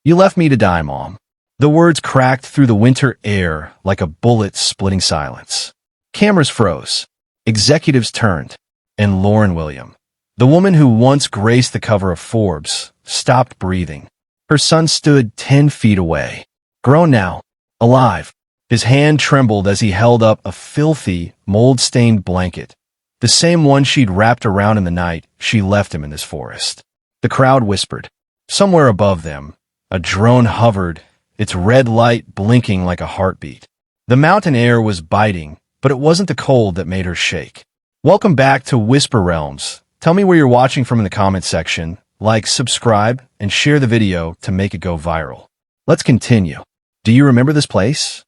You left me to die, Mom. The words cracked through the winter air like a bullet splitting silence. Cameras froze. Executives turned. And Lauren William, the woman who once graced the cover of Forbes, stopped breathing. Her son stood 10 feet away. Grown now. Alive. His hand trembled as he held up a filthy, mold-stained blanket. The same one she'd wrapped around in the night she left him in this forest. The crowd whispered. Somewhere above them, a drone hovered, its red light blinking like a heartbeat. The mountain air was biting, but it wasn't the cold that made her shake. Welcome back to Whisper Realms. Tell me where you're watching from in the comment section. Like, subscribe, and share the video to make it go viral. Let's continue. Do you remember this place?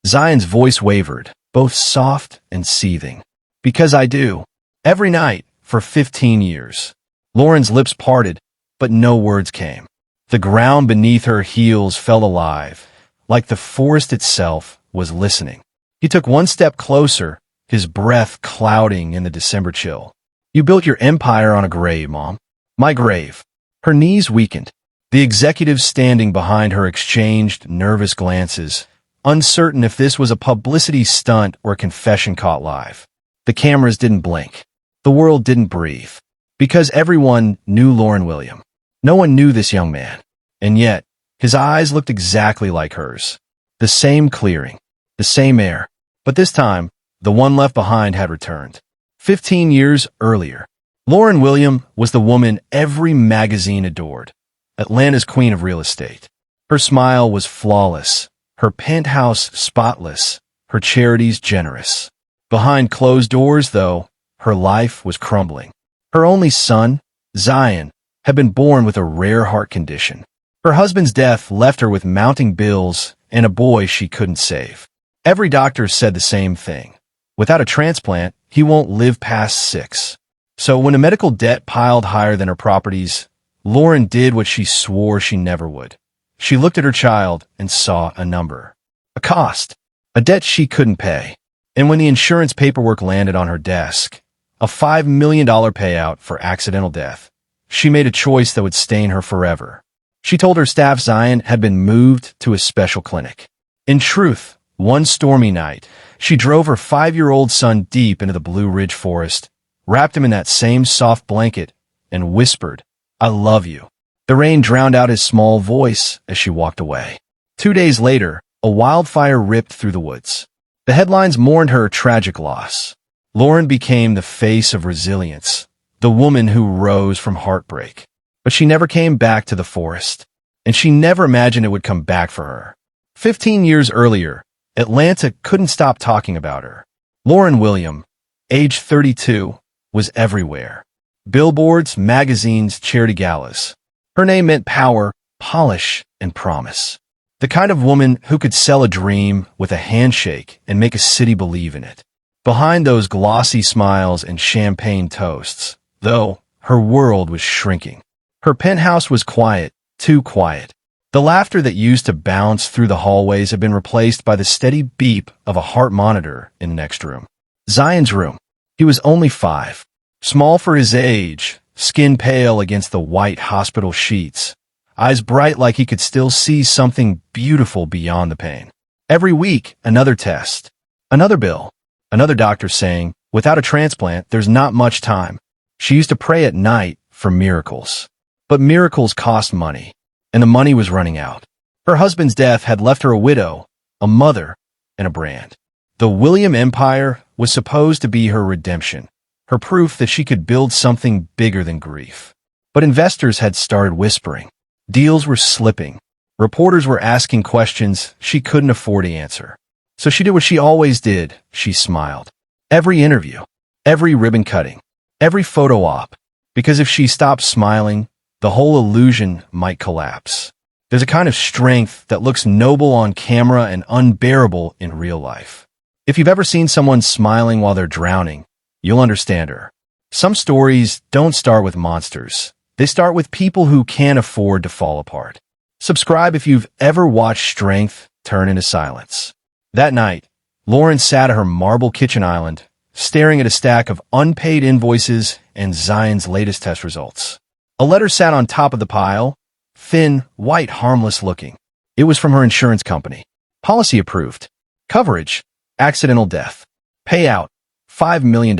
Zion's voice wavered, both soft and seething. Because I do. Every night, for 15 years. Lauren's lips parted, but no words came. The ground beneath her heels felt alive, like the forest itself was listening. He took one step closer, his breath clouding in the December chill. You built your empire on a grave, Mom. My grave. Her knees weakened. The executives standing behind her exchanged nervous glances, uncertain if this was a publicity stunt or a confession caught live. The cameras didn't blink. The world didn't breathe. Because everyone knew Lauren William. No one knew this young man. And yet, his eyes looked exactly like hers. The same clearing. The same air. But this time, the one left behind had returned. 15 years earlier, Lauren William was the woman every magazine adored. Atlanta's queen of real estate. Her smile was flawless. Her penthouse spotless. Her charities generous. Behind closed doors, though, her life was crumbling. Her only son, Zion, had been born with a rare heart condition. Her husband's death left her with mounting bills and a boy she couldn't save. Every doctor said the same thing. Without a transplant, he won't live past 6. So when a medical debt piled higher than her properties, Lauren did what she swore she never would. She looked at her child and saw a number. A cost. A debt she couldn't pay. And when the insurance paperwork landed on her desk, a $5 million payout for accidental death, she made a choice that would stain her forever. She told her staff Zion had been moved to a special clinic. In truth, one stormy night, she drove her 5-year-old son deep into the Blue Ridge Forest, wrapped him in that same soft blanket, and whispered, "I love you." The rain drowned out his small voice as she walked away. 2 days later, a wildfire ripped through the woods. The headlines mourned her tragic loss. Lauren became the face of resilience, the woman who rose from heartbreak. But she never came back to the forest, and she never imagined it would come back for her. 15 years earlier, Atlanta couldn't stop talking about her. Lauren William, age 32, was everywhere. Billboards, magazines, charity galas. Her name meant power, polish, and promise. The kind of woman who could sell a dream with a handshake and make a city believe in it. Behind those glossy smiles and champagne toasts, though, her world was shrinking. Her penthouse was quiet, too quiet. The laughter that used to bounce through the hallways had been replaced by the steady beep of a heart monitor in the next room. Zion's room. He was only 5. Small for his age, skin pale against the white hospital sheets, eyes bright like he could still see something beautiful beyond the pain. Every week, another test, another bill, another doctor saying, without a transplant, there's not much time. She used to pray at night for miracles. But miracles cost money, and the money was running out. Her husband's death had left her a widow, a mother, and a brand. The William Empire was supposed to be her redemption, her proof that she could build something bigger than grief. But investors had started whispering. Deals were slipping. Reporters were asking questions she couldn't afford to answer. So she did what she always did. She smiled. Every interview, every ribbon cutting, every photo op. Because if she stopped smiling, the whole illusion might collapse. There's a kind of strength that looks noble on camera and unbearable in real life. If you've ever seen someone smiling while they're drowning, you'll understand her. Some stories don't start with monsters. They start with people who can't afford to fall apart. Subscribe if you've ever watched strength turn into silence. That night, Lauren sat at her marble kitchen island, staring at a stack of unpaid invoices and Zion's latest test results. A letter sat on top of the pile, Thin, white, harmless looking. It was from her insurance company. Policy approved. Coverage: accidental death. Payout: $5 million.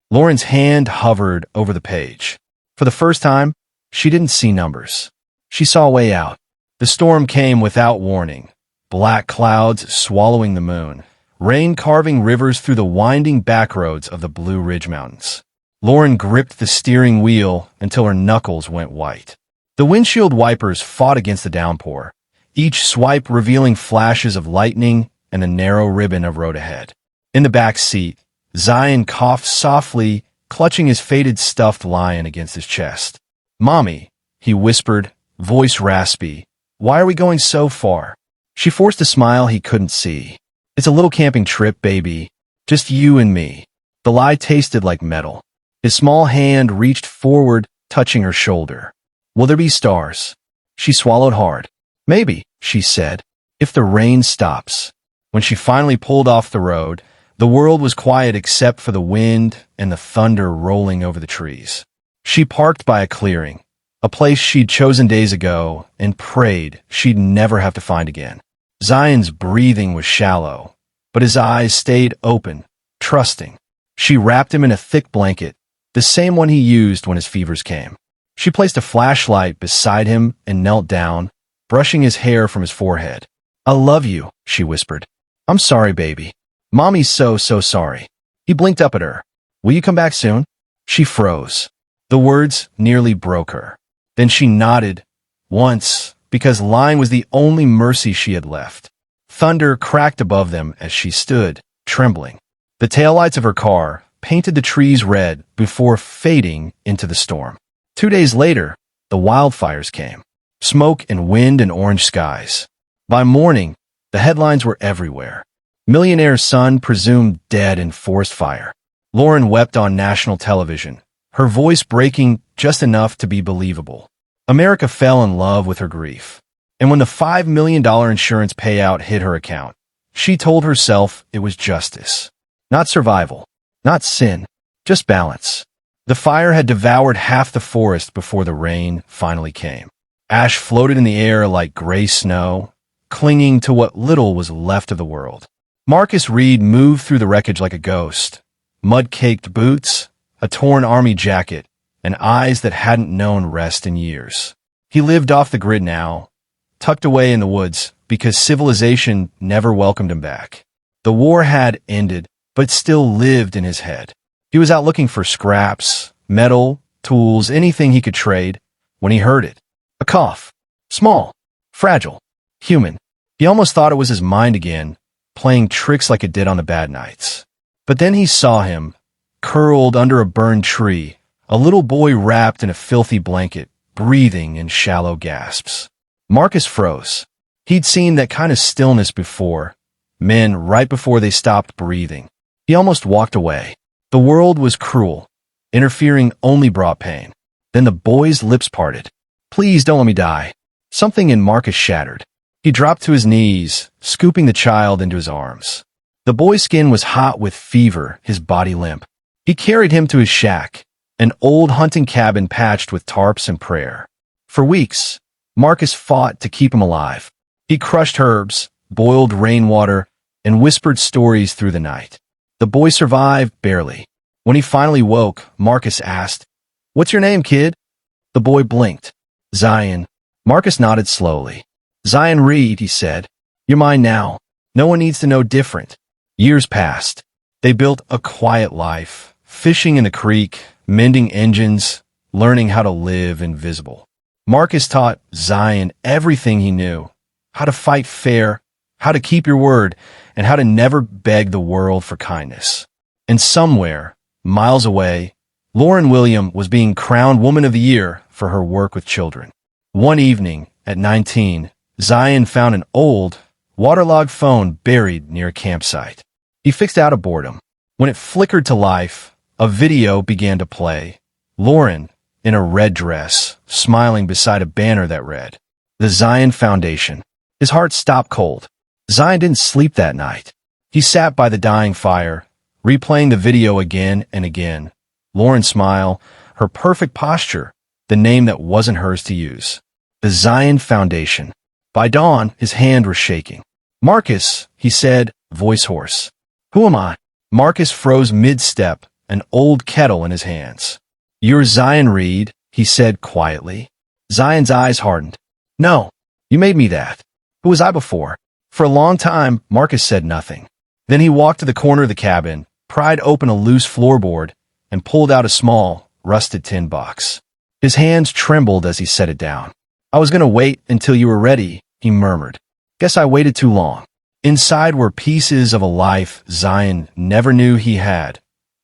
Lauren's hand hovered over the page. For the first time, she didn't see numbers. She saw a way out. The storm came without warning. Black clouds swallowing the moon. Rain carving rivers through the winding backroads of the Blue Ridge Mountains. Lauren gripped the steering wheel until her knuckles went white. The windshield wipers fought against the downpour, each swipe revealing flashes of lightning and the narrow ribbon of road ahead. In the back seat, Zion coughed softly, clutching his faded stuffed lion against his chest. "Mommy," he whispered, voice raspy, "why are we going so far?" She forced a smile he couldn't see. "It's a little camping trip, baby. Just you and me." The lie tasted like metal. His small hand reached forward, touching her shoulder. "Will there be stars?" She swallowed hard. "Maybe," she said, "if the rain stops." When she finally pulled off the road, the world was quiet except for the wind and the thunder rolling over the trees. She parked by a clearing, a place she'd chosen days ago, and prayed she'd never have to find again. Zion's breathing was shallow, but his eyes stayed open, trusting. She wrapped him in a thick blanket, the same one he used when his fevers came. She placed a flashlight beside him and knelt down, brushing his hair from his forehead. "I love you," she whispered. "I'm sorry, baby. Mommy's so sorry." He blinked up at her. "Will you come back soon?" She froze. The words nearly broke her. Then she nodded, once, because lying was the only mercy she had left. Thunder cracked above them as she stood, trembling. The taillights of her car painted the trees red before fading into the storm. 2 days later, the wildfires came. Smoke and wind and orange skies. By morning, the headlines were everywhere. Millionaire's son presumed dead in forest fire. Lauren wept on national television, her voice breaking just enough to be believable. America fell in love with her grief. And when the $5 million insurance payout hit her account, she told herself it was justice. Not survival, not sin, just balance. The fire had devoured half the forest before the rain finally came. Ash floated in the air like gray snow, clinging to what little was left of the world. Marcus Reed moved through the wreckage like a ghost. Mud-caked boots, a torn army jacket, and eyes that hadn't known rest in years. He lived off the grid now, tucked away in the woods, because civilization never welcomed him back. The war had ended, but still lived in his head. He was out looking for scraps, metal, tools, anything he could trade, when he heard it. A cough. Small, fragile, human. He almost thought it was his mind again, playing tricks like it did on the bad nights. But then he saw him, curled under a burned tree, a little boy wrapped in a filthy blanket, breathing in shallow gasps. Marcus froze. He'd seen that kind of stillness before, men right before they stopped breathing. He almost walked away. The world was cruel. Interfering only brought pain. Then the boy's lips parted. "Please don't let me die." Something in Marcus shattered. He dropped to his knees, scooping the child into his arms. The boy's skin was hot with fever, his body limp. He carried him to his shack, an old hunting cabin patched with tarps and prayer. For weeks, Marcus fought to keep him alive. He crushed herbs, boiled rainwater, and whispered stories through the night. The boy survived barely. When he finally woke, Marcus asked, "What's your name, kid?" The boy blinked. "Zion." Marcus nodded slowly. "Zion Reed," he said. "You're mine now. No one needs to know different." Years passed. They built a quiet life, fishing in the creek, mending engines, learning how to live invisible. Marcus taught Zion everything he knew: how to fight fair, how to keep your word, and how to never beg the world for kindness. And somewhere, miles away, Lauren William was being crowned Woman of the Year for her work with children. One evening, at 19, Zion found an old, waterlogged phone buried near a campsite. He fixed out of boredom. When it flickered to life, a video began to play. Lauren, in a red dress, smiling beside a banner that read, "The Zion Foundation." His heart stopped cold. Zion didn't sleep that night. He sat by the dying fire, replaying the video again and again. Lauren's smile, her perfect posture, the name that wasn't hers to use. The Zion Foundation. By dawn, his hand was shaking. "Marcus," he said, voice hoarse. "Who am I?" Marcus froze mid-step, an old kettle in his hands. "You're Zion Reed," he said quietly. Zion's eyes hardened. "No, you made me that. Who was I before?" For a long time, Marcus said nothing. Then he walked to the corner of the cabin, pried open a loose floorboard, and pulled out a small, rusted tin box. His hands trembled as he set it down. "I was going to wait until you were ready," he murmured. "Guess I waited too long." Inside were pieces of a life Zion never knew he had.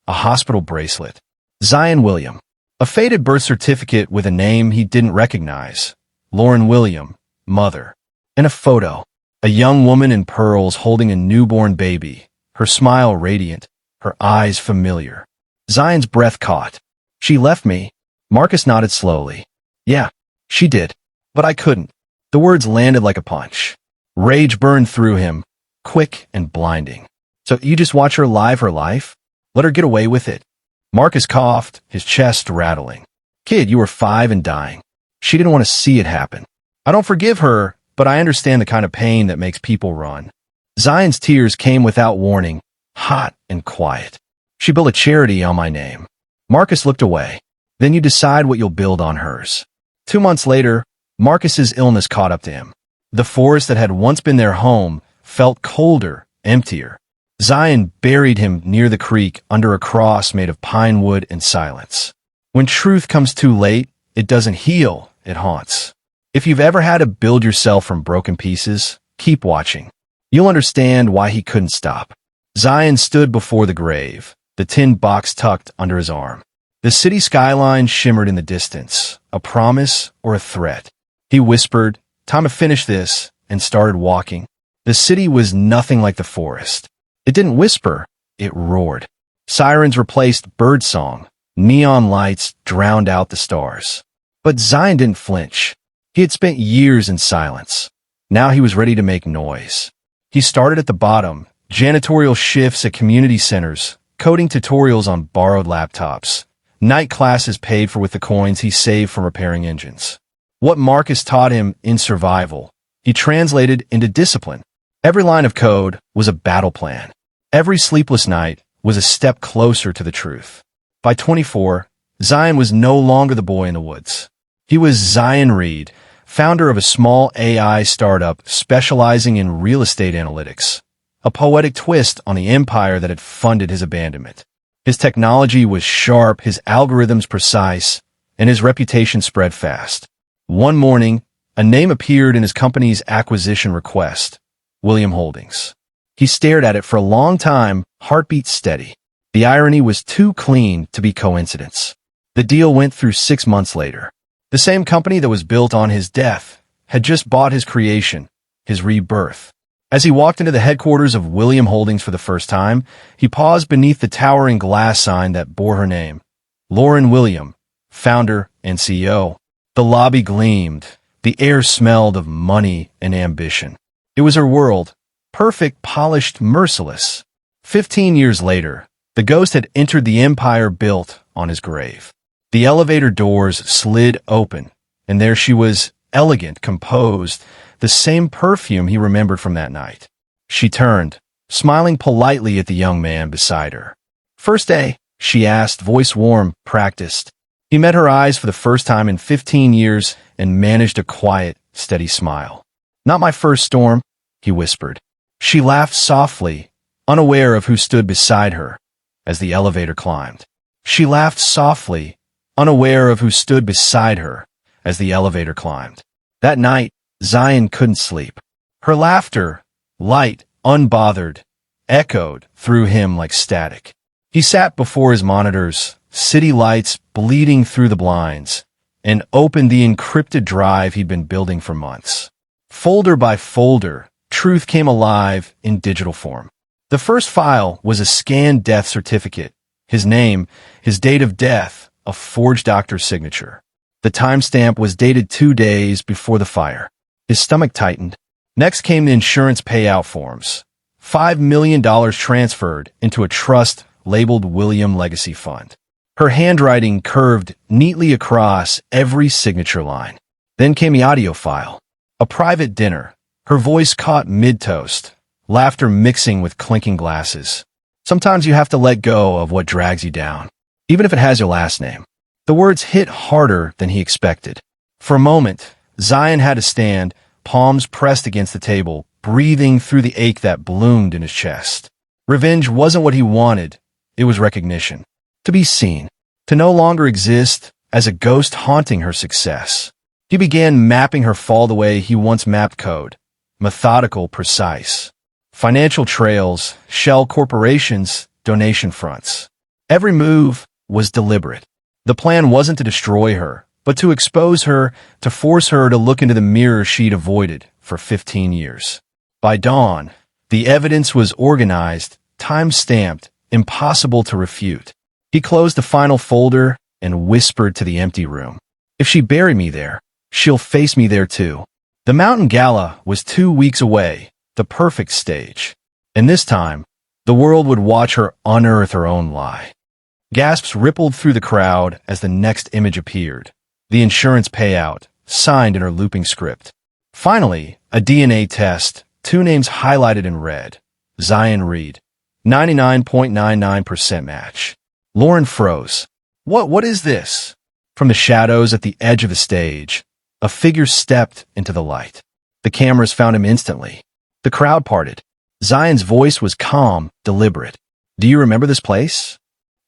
A hospital bracelet. Zion William. A faded birth certificate with a name he didn't recognize. Lauren William, mother. And a photo. A young woman in pearls holding a newborn baby, her smile radiant, her eyes familiar. Zion's breath caught. "She left me." Marcus nodded slowly. "Yeah, she did. But I couldn't." The words landed like a punch. Rage burned through him, quick and blinding. "So you just watch her live her life? Let her get away with it?" Marcus coughed, his chest rattling. "Kid, you were 5 and dying. She didn't want to see it happen. I don't forgive her, but I understand the kind of pain that makes people run." Zion's tears came without warning, hot and quiet. "She built a charity on my name." Marcus looked away. "Then you decide what you'll build on hers." 2 months later, Marcus's illness caught up to him. The forest that had once been their home felt colder, emptier. Zion buried him near the creek under a cross made of pine wood and silence. When truth comes too late, it doesn't heal, it haunts. If you've ever had to build yourself from broken pieces, keep watching. You'll understand why he couldn't stop. Zion stood before the grave, the tin box tucked under his arm. The city skyline shimmered in the distance, a promise or a threat. He whispered, "Time to finish this," and started walking. The city was nothing like the forest. It didn't whisper, it roared. Sirens replaced birdsong. Neon lights drowned out the stars. But Zion didn't flinch. He had spent years in silence. Now he was ready to make noise. He started at the bottom, janitorial shifts at community centers, coding tutorials on borrowed laptops, night classes paid for with the coins he saved from repairing engines. What Marcus taught him in survival, he translated into discipline. Every line of code was a battle plan. Every sleepless night was a step closer to the truth. By 24, Zion was no longer the boy in the woods. He was Zion Reed, founder of a small AI startup specializing in real estate analytics, a poetic twist on the empire that had funded his abandonment. His technology was sharp, his algorithms precise, and his reputation spread fast. One morning, a name appeared in his company's acquisition request, William Holdings. He stared at it for a long time, heartbeat steady. The irony was too clean to be coincidence. The deal went through 6 months later. The same company that was built on his death had just bought his creation, his rebirth. As he walked into the headquarters of William Holdings for the first time, he paused beneath the towering glass sign that bore her name, Lauren William, founder and CEO. The lobby gleamed. The air smelled of money and ambition. It was her world, perfect, polished, merciless. 15 years later, the ghost had entered the empire built on his grave. The elevator doors slid open, and there she was, elegant, composed, the same perfume he remembered from that night. She turned, smiling politely at the young man beside her. "First day?" she asked, voice warm, practiced. He met her eyes for the first time in 15 years and managed a quiet, steady smile. "Not my first storm," he whispered. She laughed softly, unaware of who stood beside her, as the elevator climbed. She laughed softly, unaware of who stood beside her, as the elevator climbed. That night, Zion couldn't sleep. Her laughter, light, unbothered, echoed through him like static. He sat before his monitors, city lights bleeding through the blinds, and opened the encrypted drive he'd been building for months. Folder by folder, truth came alive in digital form. The first file was a scanned death certificate, his name, his date of death, a forged doctor's signature. The timestamp was dated 2 days before the fire. His stomach tightened. Next came the insurance payout forms. $5 million transferred into a trust labeled William Legacy Fund. Her handwriting curved neatly across every signature line. Then came the audio file. A private dinner. Her voice caught mid-toast, laughter mixing with clinking glasses. Sometimes you have to let go of what drags you down, even if it has your last name. The words hit harder than he expected. For a moment, Zion had to stand, palms pressed against the table, breathing through the ache that bloomed in his chest. Revenge wasn't what he wanted. It was recognition. To be seen. To no longer exist as a ghost haunting her success. He began mapping her fall the way he once mapped code. Methodical, precise. Financial trails, shell corporations, donation fronts. Every move was deliberate. The plan wasn't to destroy her, but to expose her, to force her to look into the mirror she'd avoided for 15 years. By dawn, the evidence was organized, time-stamped, impossible to refute. He closed the final folder and whispered to the empty room. If she buried me there, she'll face me there too. The mountain gala was 2 weeks away, the perfect stage. And this time, the world would watch her unearth her own lie. Gasps rippled through the crowd as the next image appeared. The insurance payout, signed in her looping script. Finally, a DNA test, 2 names highlighted in red. Zion Reed. 99.99% match. Lauren froze. What is this? From the shadows at the edge of the stage, a figure stepped into the light. The cameras found him instantly. The crowd parted. Zion's voice was calm, deliberate. Do you remember this place?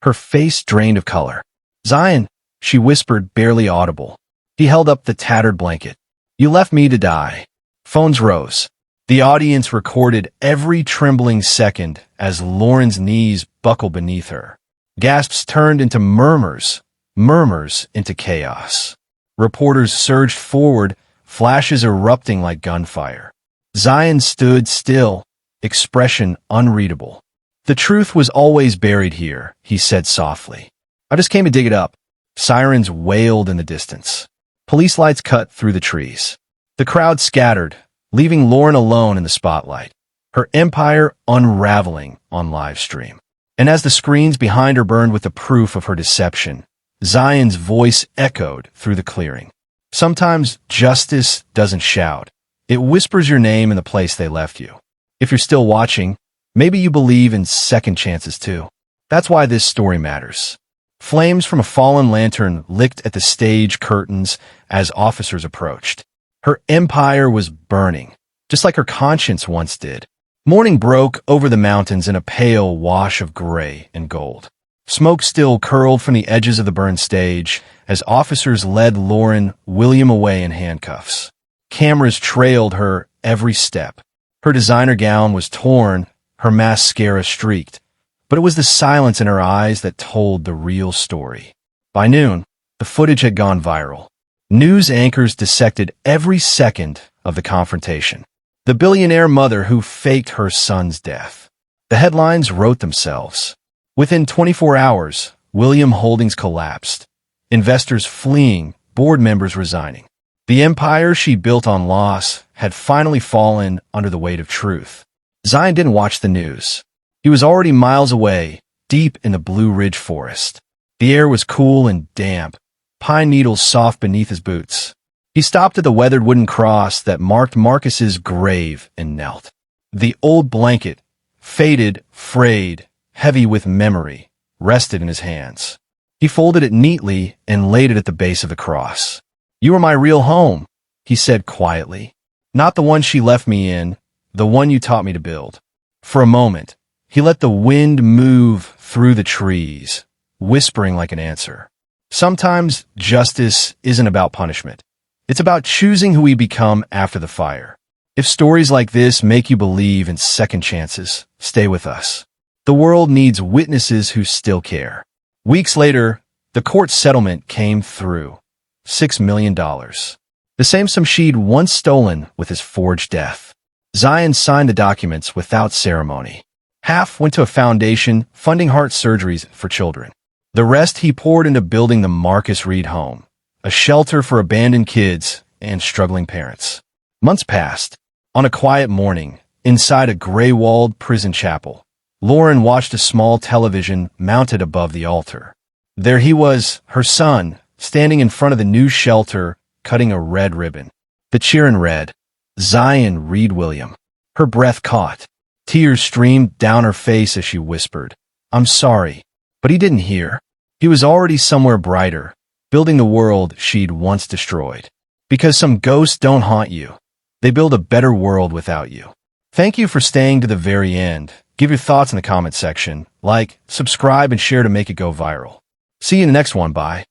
Her face drained of color. Zion, she whispered, barely audible. He held up the tattered blanket. You left me to die. Phones rose. The audience recorded every trembling second as Lauren's knees buckled beneath her. Gasps turned into murmurs, murmurs into chaos. Reporters surged forward, flashes erupting like gunfire. Zion stood still, expression unreadable. The truth was always buried here, he said softly. I just came to dig it up. Sirens wailed in the distance. Police lights cut through the trees. The crowd scattered, leaving Lauren alone in the spotlight, her empire unraveling on live stream. And as the screens behind her burned with the proof of her deception, Zion's voice echoed through the clearing. Sometimes justice doesn't shout. It whispers your name in the place they left you. If you're still watching, maybe you believe in second chances too. That's why this story matters. Flames from a fallen lantern licked at the stage curtains as officers approached. Her empire was burning, just like her conscience once did. Morning broke over the mountains in a pale wash of gray and gold. Smoke still curled from the edges of the burned stage as officers led Lauren William away in handcuffs. Cameras trailed her every step. Her designer gown was torn, her mascara streaked, but it was the silence in her eyes that told the real story. By noon, the footage had gone viral. News anchors dissected every second of the confrontation. The billionaire mother who faked her son's death. The headlines wrote themselves. Within 24 hours, William Holdings collapsed. Investors fleeing, board members resigning. The empire she built on loss had finally fallen under the weight of truth. Zion didn't watch the news. He was already miles away, deep in the Blue Ridge forest. The air was cool and damp, pine needles soft beneath his boots. He stopped at the weathered wooden cross that marked Marcus's grave and knelt. The old blanket, faded, frayed, heavy with memory, rested in his hands. He folded it neatly and laid it at the base of the cross. You are my real home, he said quietly. Not the one she left me in, the one you taught me to build. For a moment, he let the wind move through the trees, whispering like an answer. Sometimes justice isn't about punishment. It's about choosing who we become after the fire. If stories like this make you believe in second chances, stay with us. The world needs witnesses who still care. Weeks later, the court settlement came through. $6 million. The same sum she'd once stolen with his forged death. Zion signed the documents without ceremony. Half went to a foundation funding heart surgeries for children. The rest he poured into building the Marcus Reed home, a shelter for abandoned kids and struggling parents. Months passed. On a quiet morning, inside a gray-walled prison chapel, Lauren watched a small television mounted above the altar. There he was, her son, standing in front of the new shelter, cutting a red ribbon. The cheerin' read, Zion Reed William. Her breath caught. Tears streamed down her face as she whispered, I'm sorry. But he didn't hear. He was already somewhere brighter, building the world she'd once destroyed. Because some ghosts don't haunt you. They build a better world without you. Thank you for staying to the very end. Give your thoughts in the comment section. Like, subscribe, and share to make it go viral. See you in the next one. Bye.